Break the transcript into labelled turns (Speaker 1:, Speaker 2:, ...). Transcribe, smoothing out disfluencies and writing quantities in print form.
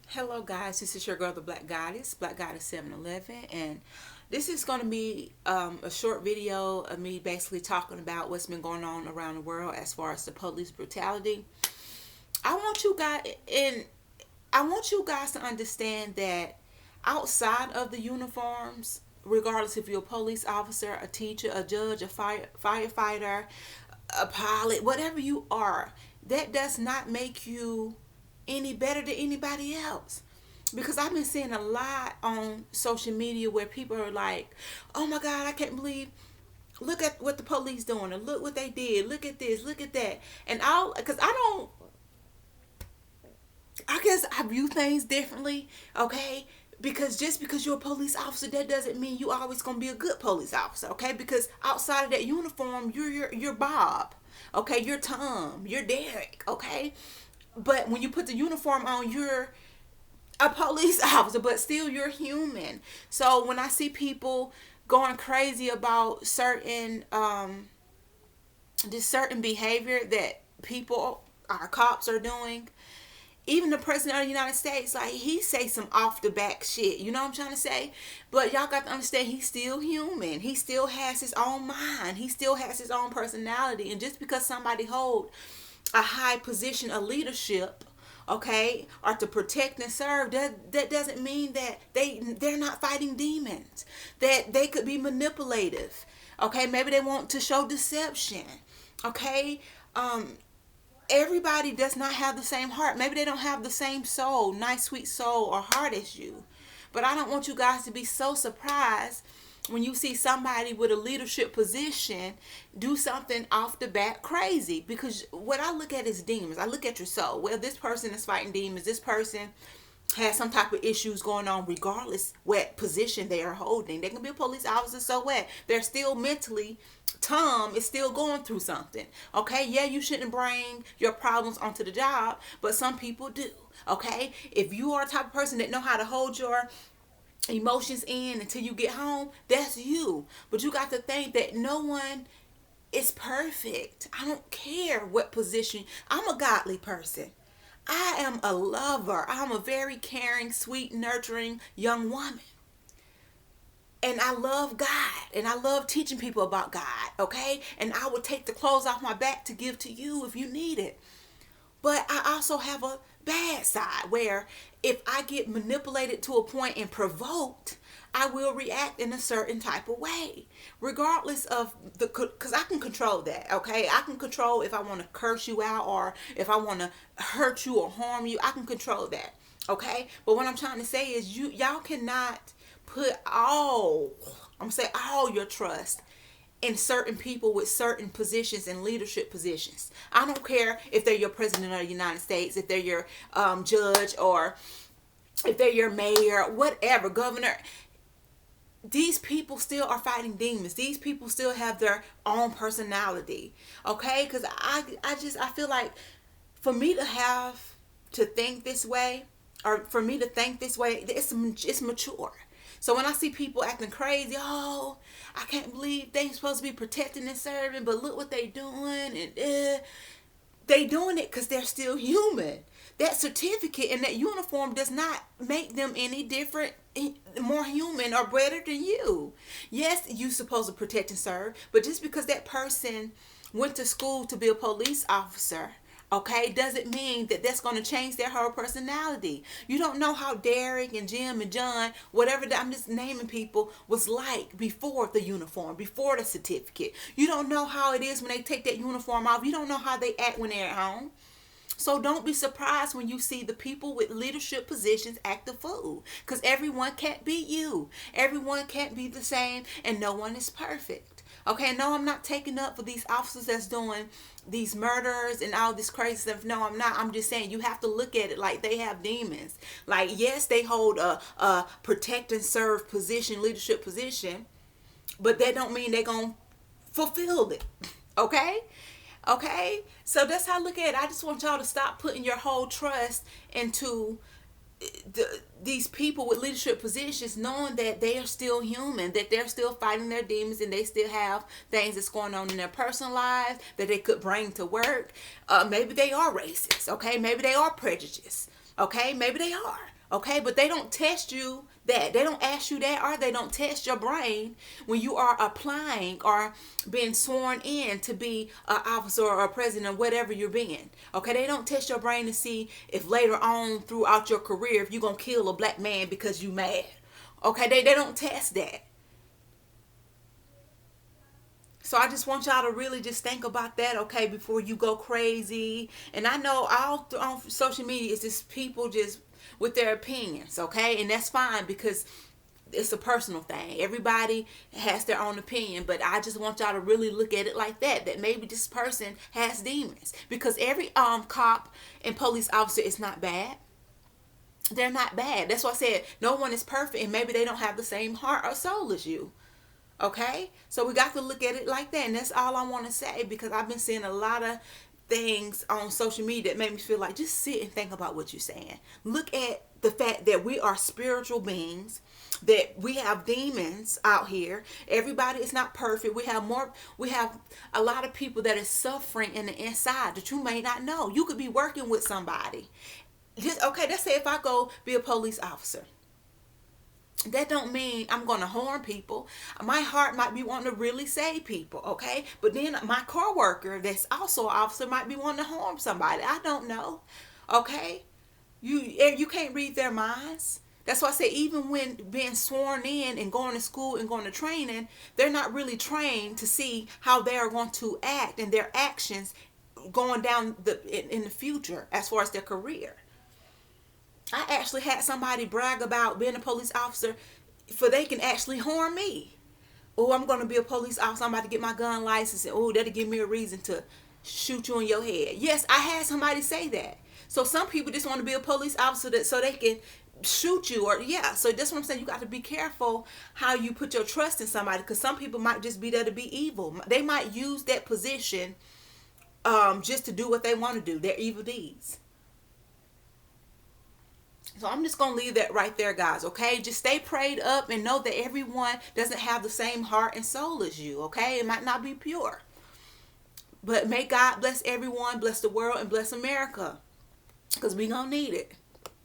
Speaker 1: Hello guys, this is your girl the Black Goddess 711, and this is going to be a short video of me basically talking about what's been going on around the world as far as the police brutality. I want you guys and I want you guys to understand that outside of the uniforms, regardless if you're a police officer, a teacher, a judge, a firefighter, a pilot, whatever you are, that does not make you any better than anybody else. Because I've been seeing a lot on social media where people are like, "Oh my God, I can't believe! Look at what the police doing, or look what they did. Look at this, look at that." And because I don't, I guess I view things differently. Okay, because just because you're a police officer, that doesn't mean you always gonna be a good police officer. Okay, because outside of that uniform, you're Bob. Okay, you're Tom. You're Derek. Okay, but when you put the uniform on, you're a police officer, but still you're human. So when I see people going crazy about this certain behavior that people, our cops, are doing, even the president of the United States, like, he say some off the back shit. You know what I'm trying to say? But y'all got to understand, he's still human. He still has his own mind. He still has his own personality. And just because somebody hold a high position of leadership, okay, or to protect and serve, that doesn't mean that they're not fighting demons. That they could be manipulative. Okay, maybe they want to show deception. Okay, everybody does not have the same heart. Maybe they don't have the same soul, nice, sweet soul or heart as you. But I don't want you guys to be so surprised when you see somebody with a leadership position do something off the bat crazy. Because what I look at is demons. I look at your soul. Well, this person is fighting demons. This person has some type of issues going on, regardless what position they are holding. They can be a police officer, so what? They're still mentally, Tom is still going through something. Okay, yeah, you shouldn't bring your problems onto the job, but some people do. Okay, if you are a type of person that know how to hold your emotions in until you get home, that's you. But you got to think that no one is perfect. I don't care what position. I'm a godly person. I am a lover. I'm a very caring, sweet, nurturing young woman. And I love God. And I love teaching people about God. Okay? And I would take the clothes off my back to give to you if you need it. But I also have a bad side where if I get manipulated to a point and provoked, I will react in a certain type of way, regardless of because I can control that. Okay, I can control if I want to curse you out or if I want to hurt you or harm you. I can control that. Okay, but what I'm trying to say is y'all cannot put I'm gonna say all your trust in certain people with certain positions and leadership positions. I don't care if they're your president of the United States, if they're your judge, or if they're your mayor, whatever, governor. These people still are fighting demons. These people still have their own personality. Okay? Because I feel like for me to have to think this way, or for me to think this way, it's mature. So when I see people acting crazy, oh, I can't believe they supposed to be protecting and serving, but look what they doing, and they doing it because they're still human. That certificate and that uniform does not make them any different, more human, or better than you. Yes, you supposed to protect and serve, but just because that person went to school to be a police officer, okay, doesn't mean that that's going to change their whole personality. You don't know how Derek and Jim and John, whatever, I'm just naming people, was like before the uniform, before the certificate. You don't know how it is when they take that uniform off. You don't know how they act when they're at home. So don't be surprised when you see the people with leadership positions act a fool. Because everyone can't be you. Everyone can't be the same, and no one is perfect. Okay, no, I'm not taking up for these officers that's doing these murders and all this crazy stuff. No, I'm not. I'm just saying you have to look at it like they have demons. Like, yes, they hold a protect and serve position, leadership position, but that don't mean they're going to fulfill it. Okay? Okay? So that's how I look at it. I just want y'all to stop putting your whole trust into these people with leadership positions, knowing that they are still human, that they're still fighting their demons, and they still have things that's going on in their personal lives that they could bring to work. Maybe they are racist. Okay? Maybe they are prejudiced. Okay? Maybe they are. Okay, but they don't test you that. They don't ask you that, or they don't test your brain when you are applying or being sworn in to be an officer or a president or whatever you're being. Okay, they don't test your brain to see if later on throughout your career if you're gonna kill a black man because you mad. Okay, they don't test that. So I just want y'all to really just think about that, okay, before you go crazy. And I know on social media it's just people just with their opinions, okay, and that's fine because it's a personal thing. Everybody has their own opinion, but I just want y'all to really look at it like that. That maybe this person has demons because every cop and police officer is not bad. They're not bad. That's why I said no one is perfect, and maybe they don't have the same heart or soul as you. Okay, so we got to look at it like that, and that's all I want to say because I've been seeing a lot of things on social media that make me feel like just sit and think about what you're saying. Look at the fact that we are spiritual beings, that we have demons out here. Everybody is not perfect. We have a lot of people that are suffering in the inside that you may not know. You could be working with somebody. Just okay, let's say if I go be a police officer. That don't mean I'm going to harm people. My heart might be wanting to really save people, okay? But then my coworker that's also an officer might be wanting to harm somebody. I don't know, okay? You can't read their minds. That's why I say even when being sworn in and going to school and going to training, they're not really trained to see how they are going to act and their actions going down in the future as far as their career. I actually had somebody brag about being a police officer for they can actually harm me. Oh, I'm going to be a police officer. I'm about to get my gun license. And oh, that'll give me a reason to shoot you in your head. Yes, I had somebody say that. So some people just want to be a police officer so they can shoot you. Or yeah, so that's what I'm saying. You got to be careful how you put your trust in somebody because some people might just be there to be evil. They might use that position just to do what they want to do, their evil deeds. So I'm just going to leave that right there, guys, okay? Just stay prayed up and know that everyone doesn't have the same heart and soul as you, okay? It might not be pure. But may God bless everyone, bless the world, and bless America because we're going to need it.